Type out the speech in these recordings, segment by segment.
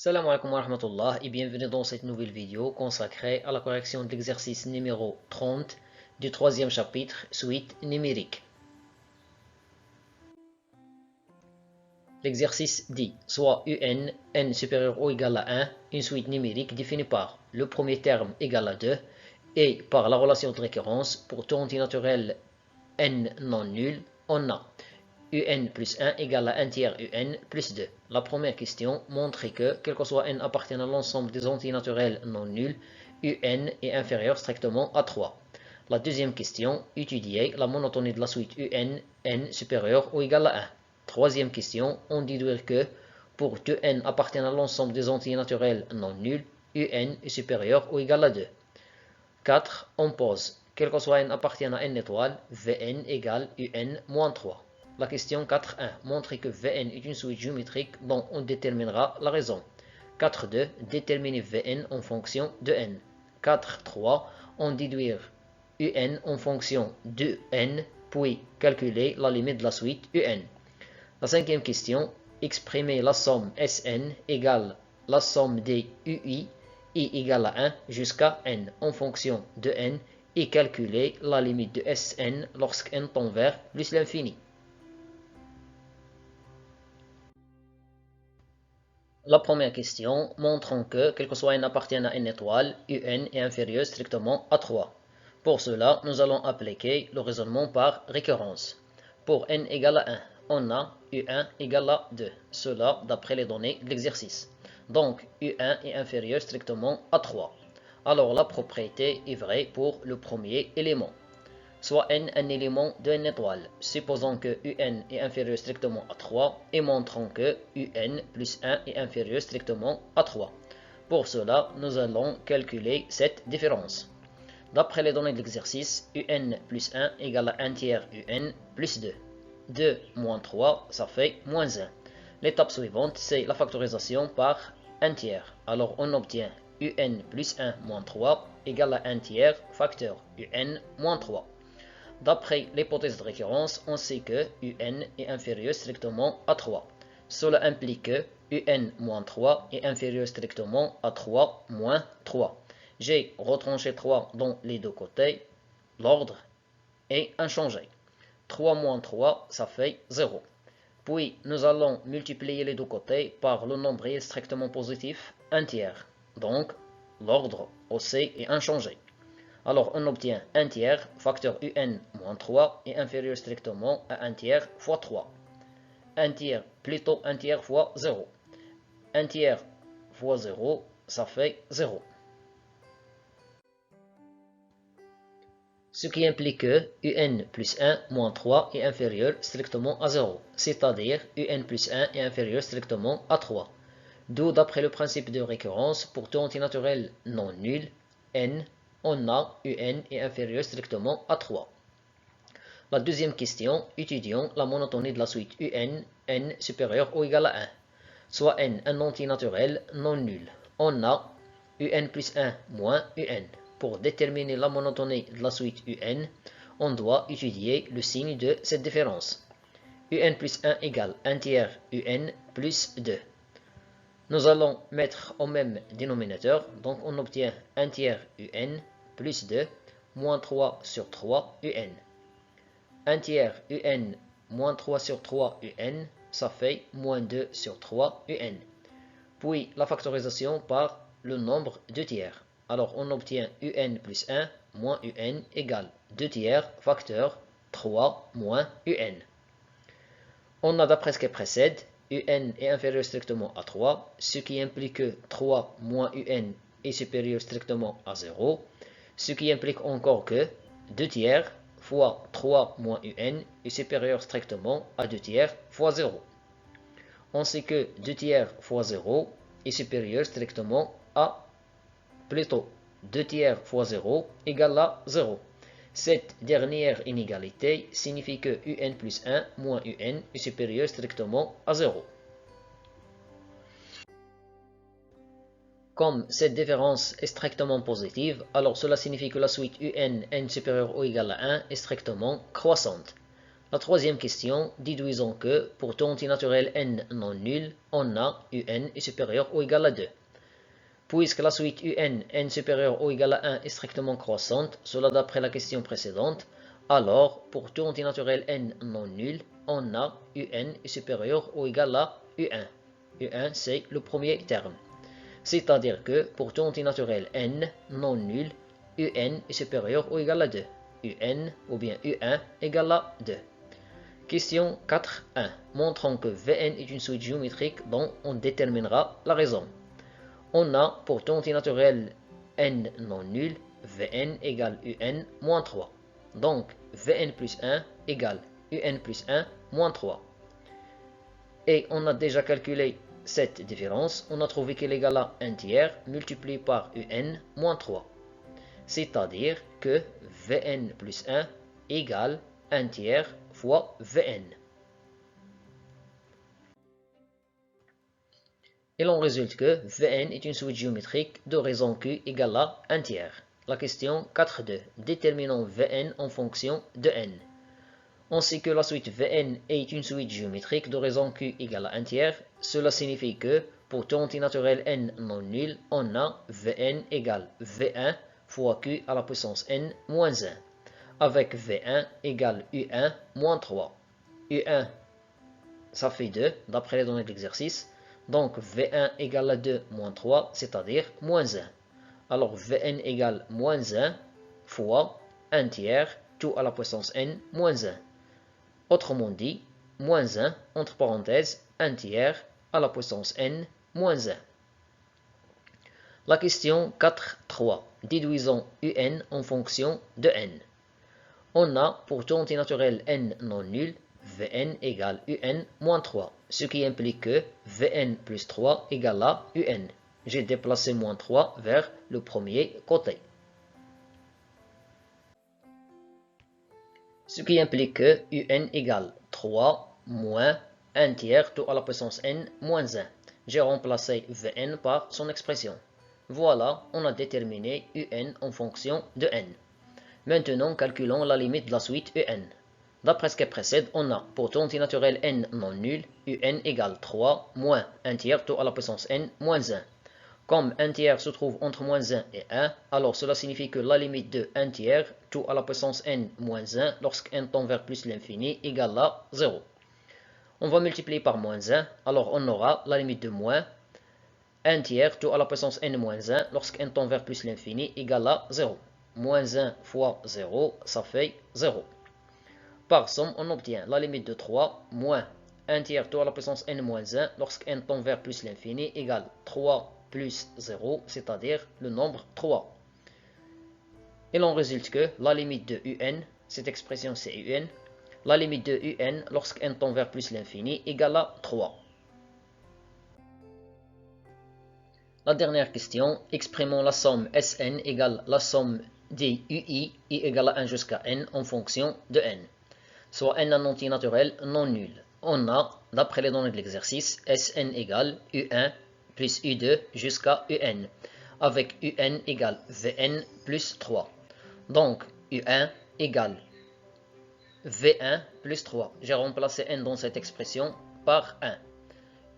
Salam alaikum wa rahmatullah et bienvenue dans cette nouvelle vidéo consacrée à la correction de l'exercice numéro 30 du troisième chapitre, suite numérique. L'exercice dit soit UN, n supérieur ou égal à 1, une suite numérique définie par le premier terme égal à 2 et par la relation de récurrence pour tout entier naturel n non nul, on a un plus 1 égale à 1 tiers un plus 2. La première question montre que, quel que soit n appartient à l'ensemble des entiers naturels non nuls, un est inférieur strictement à 3. La deuxième question étudier la monotonie de la suite un, n supérieur ou égal à 1. Troisième question, on déduire que, pour tout n appartient à l'ensemble des entiers naturels non nuls, un est supérieur ou égal à 2. 4. On pose, quel que soit n appartient à n étoile, Vn égale un moins 3. La question 4.1 montre que Vn est une suite géométrique dont on déterminera la raison. 4.2 déterminer Vn en fonction de n. 4.3 on déduire un en fonction de n, puis calculer la limite de la suite un. La cinquième question, exprimer la somme Sn égale la somme des ui i égale à 1 jusqu'à n en fonction de n et calculer la limite de Sn lorsque n tend vers plus l'infini. La première question montrant que, quel que soit n appartient à n étoile, un est inférieur strictement à 3. Pour cela, nous allons appliquer le raisonnement par récurrence. Pour n égale à 1, on a un égale à 2, cela d'après les données de l'exercice. Donc, un est inférieur strictement à 3. Alors la propriété est vraie pour le premier élément. Soit n un élément de n étoile, supposons que un est inférieur strictement à 3 et montrons que un plus 1 est inférieur strictement à 3. Pour cela, nous allons calculer cette différence. D'après les données de l'exercice, un plus 1 égale à 1 tiers un plus 2. 2 moins 3, ça fait moins 1. L'étape suivante, c'est la factorisation par 1 tiers. Alors on obtient un plus 1 moins 3 égale à 1 tiers facteur un moins 3. D'après l'hypothèse de récurrence, on sait que un est inférieur strictement à 3. Cela implique que un moins 3 est inférieur strictement à 3 moins 3. J'ai retranché 3 dans les deux côtés. L'ordre est inchangé. 3 moins 3, ça fait 0. Puis, nous allons multiplier les deux côtés par le nombril strictement positif, 1 tiers. Donc, l'ordre aussi est inchangé. Alors, on obtient 1 tiers, facteur un moins 3 est inférieur strictement à 1 tiers fois 3. 1 tiers, plutôt 1 tiers fois 0. 1 tiers fois 0, ça fait 0. Ce qui implique que un plus 1 moins 3 est inférieur strictement à 0, c'est-à-dire un plus 1 est inférieur strictement à 3. D'où, d'après le principe de récurrence, pour tout entier naturel non nul, n, on a un est inférieur strictement à 3. La deuxième question, étudions la monotonie de la suite un, n supérieur ou égal à 1. Soit n un entier naturel non nul. On a un plus 1 moins un. Pour déterminer la monotonie de la suite un, on doit étudier le signe de cette différence. Un plus 1 égale 1 tiers un plus 2. Nous allons mettre au même dénominateur, donc on obtient 1 tiers un plus 2 moins 3 sur 3 un. 1 tiers un moins 3 sur 3 un, ça fait moins 2 sur 3 un. Puis la factorisation par le nombre de tiers. Alors on obtient un plus 1 moins un égale 2 tiers facteur 3 moins un. On a d'après ce qui précède, un est inférieur strictement à 3, ce qui implique que 3 moins un est supérieur strictement à 0, ce qui implique encore que 2 tiers fois 3 moins un est supérieur strictement à 2 tiers fois 0. On sait que 2 tiers fois 0 est supérieur strictement à, plutôt 2 tiers fois 0 égale à 0. Cette dernière inégalité signifie que un plus 1 moins un est supérieur strictement à 0. Comme cette différence est strictement positive, alors cela signifie que la suite un, n supérieur ou égal à 1 est strictement croissante. La troisième question, déduisons que pour tout entier naturel n non nul, on a un est supérieur ou égal à 2. Puisque la suite un, n supérieur ou égal à 1 est strictement croissante, cela d'après la question précédente, alors pour tout entier naturel n non nul, on a un est supérieur ou égal à un. Un c'est le premier terme. C'est-à-dire que pour tout entier naturel n non nul, un est supérieur ou égal à 2. Un ou bien un égale à 2. Question 4.1. Montrons que Vn est une suite géométrique dont on déterminera la raison. On a pour tout entier naturel n non nul, Vn égale un moins 3. Donc Vn plus 1 égale un plus 1 moins 3. Et on a déjà calculé cette différence. On a trouvé qu'elle est égale à 1 tiers multiplié par un moins 3. C'est-à-dire que Vn plus 1 égale 1 tiers fois Vn. Il en résulte que Vn est une suite géométrique de raison Q égale à 1 tiers. La question 4.2. Déterminons Vn en fonction de n. On sait que la suite Vn est une suite géométrique de raison Q égale à 1 tiers. Cela signifie que pour tout entier naturel n non nul, on a Vn égale V1 fois Q à la puissance n moins 1. Avec V1 égale U1 moins 3. U1, ça fait 2, d'après les données de l'exercice. Donc V1 égale à 2 moins 3, c'est-à-dire moins 1. Alors Vn égale moins 1 fois 1 tiers, tout à la puissance n moins 1. Autrement dit, moins 1, entre parenthèses, 1 tiers à la puissance n moins 1. La question 4.3. Déduisons un en fonction de n. On a pour tout entier naturel n non nul, Vn égale un moins 3, ce qui implique que Vn plus 3 égale à un. J'ai déplacé moins 3 vers le premier côté. Ce qui implique que un égale 3 moins 1 tiers tout à la puissance n moins 1. J'ai remplacé Vn par son expression. Voilà, on a déterminé un en fonction de n. Maintenant, calculons la limite de la suite un. D'après ce qui précède, on a pour tout entier naturel n non nul, un égale 3 moins 1 tiers tout à la puissance n moins 1. Comme 1 tiers se trouve entre moins 1 et 1, alors cela signifie que la limite de 1 tiers tout à la puissance n moins 1 lorsque n tend vers plus l'infini égale à 0. On va multiplier par moins 1, alors on aura la limite de moins 1 tiers tout à la puissance n moins 1 lorsque n tend vers plus l'infini égale à 0. Moins 1 fois 0, ça fait 0. Par somme, on obtient la limite de 3 moins 1 tiers tout à la puissance n moins 1 lorsque n tend vers plus l'infini égale 3 plus 0, c'est-à-dire le nombre 3. Il en résulte que la limite de un, cette expression c'est un, la limite de un lorsque n tend vers plus l'infini égale à 3. La dernière question, exprimons la somme Sn égale la somme des ui i égale à 1 jusqu'à n en fonction de n, soit n un entier naturel non nul. On a, d'après les données de l'exercice, Sn égale u1 plus u2 jusqu'à un, avec un égale Vn plus 3. Donc, u1 égale V1 plus 3. J'ai remplacé n dans cette expression par 1.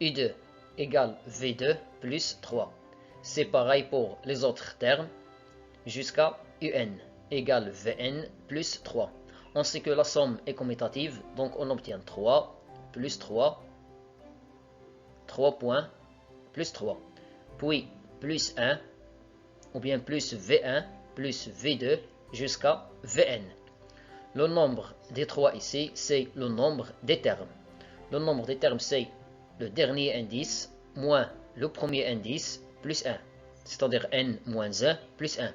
u2 égale V2 plus 3. C'est pareil pour les autres termes, jusqu'à un égale Vn plus 3. On sait que la somme est commutative, donc on obtient 3 plus 3, 3 points, plus 3, puis plus 1, ou bien plus V1, plus V2, jusqu'à Vn. Le nombre des 3 ici, c'est le nombre des termes. Le nombre des termes, c'est le dernier indice, moins le premier indice, plus 1, c'est-à-dire n moins 1, plus 1.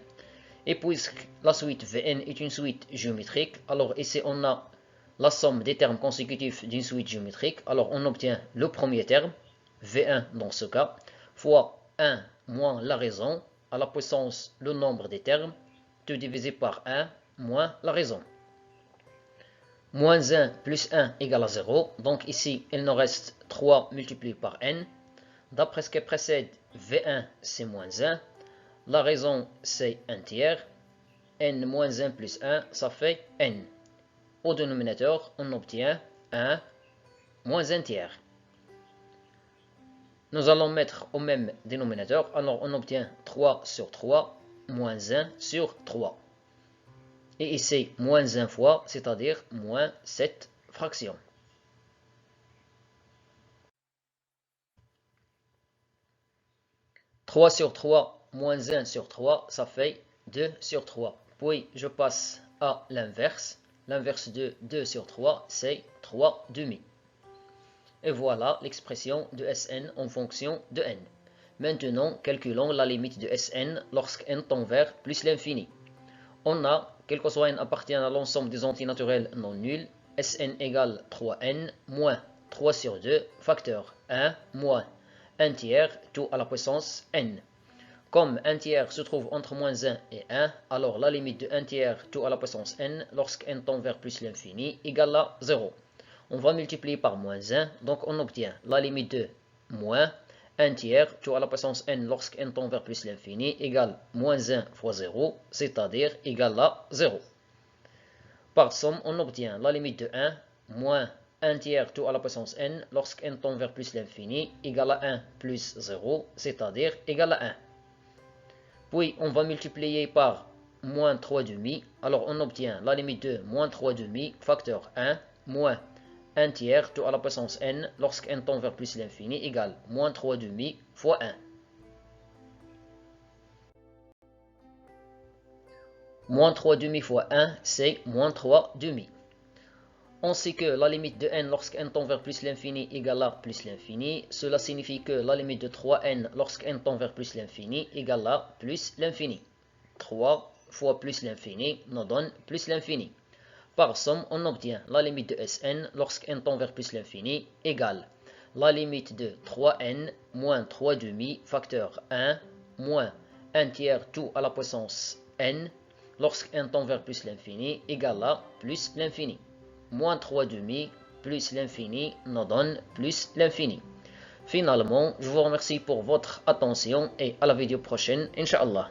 Et puisque la suite Vn est une suite géométrique, alors ici on a la somme des termes consécutifs d'une suite géométrique. Alors on obtient le premier terme, V1 dans ce cas, fois 1 moins la raison, à la puissance le nombre des termes, tout divisé par 1 moins la raison. Moins 1 plus 1 égale à 0, donc ici il nous reste 3 multiplié par n. D'après ce qui précède, V1 c'est moins 1. La raison, c'est 1 tiers. N moins 1 plus 1, ça fait n. Au dénominateur, on obtient 1 moins 1 tiers. Nous allons mettre au même dénominateur, alors on obtient 3 sur 3 moins 1 sur 3. Et ici, moins 1 fois, c'est-à-dire moins 7 fractions. « 3 sur 3 moins 1 sur 3, ça fait 2 sur 3. Puis, je passe à l'inverse. L'inverse de 2 sur 3, c'est 3 demi. Et voilà l'expression de Sn en fonction de n. Maintenant, calculons la limite de Sn lorsque n tend vers plus l'infini. On a, quel que soit n appartient à l'ensemble des antinaturels non nuls, Sn égale 3n moins 3 sur 2, facteur 1 moins 1 tiers, tout à la puissance n. Comme 1 tiers se trouve entre moins 1 et 1, alors la limite de 1 tiers tout à la puissance n, lorsque n tend vers plus l'infini, égale à 0. On va multiplier par moins 1, donc on obtient la limite de moins 1 tiers tout à la puissance n lorsque n tend vers plus l'infini égale moins 1 fois 0, c'est-à-dire égale à 0. Par somme, on obtient la limite de 1 moins 1 tiers tout à la puissance n lorsque n tend vers plus l'infini égale à 1 plus 0, c'est-à-dire égale à 1. Puis on va multiplier par moins 3 demi, alors on obtient la limite de moins 3 demi, facteur 1, moins 1 tiers tout à la puissance n lorsque n tend vers plus l'infini égale moins 3 demi fois 1. Moins 3 demi fois 1, c'est moins 3 demi. On sait que la limite de n lorsque n tend vers plus l'infini égale à plus l'infini. Cela signifie que la limite de 3n lorsque n tend vers plus l'infini égale à plus l'infini. 3 fois plus l'infini nous donne plus l'infini. Par somme, on obtient la limite de Sn lorsque n tend vers plus l'infini égale la limite de 3n moins 3 demi facteur 1 moins 1 tiers tout à la puissance n lorsque n tend vers plus l'infini égale à plus l'infini. Moins 3 demi plus l'infini nous donne plus l'infini. Finalement, je vous remercie pour votre attention et à la vidéo prochaine, Inch'Allah.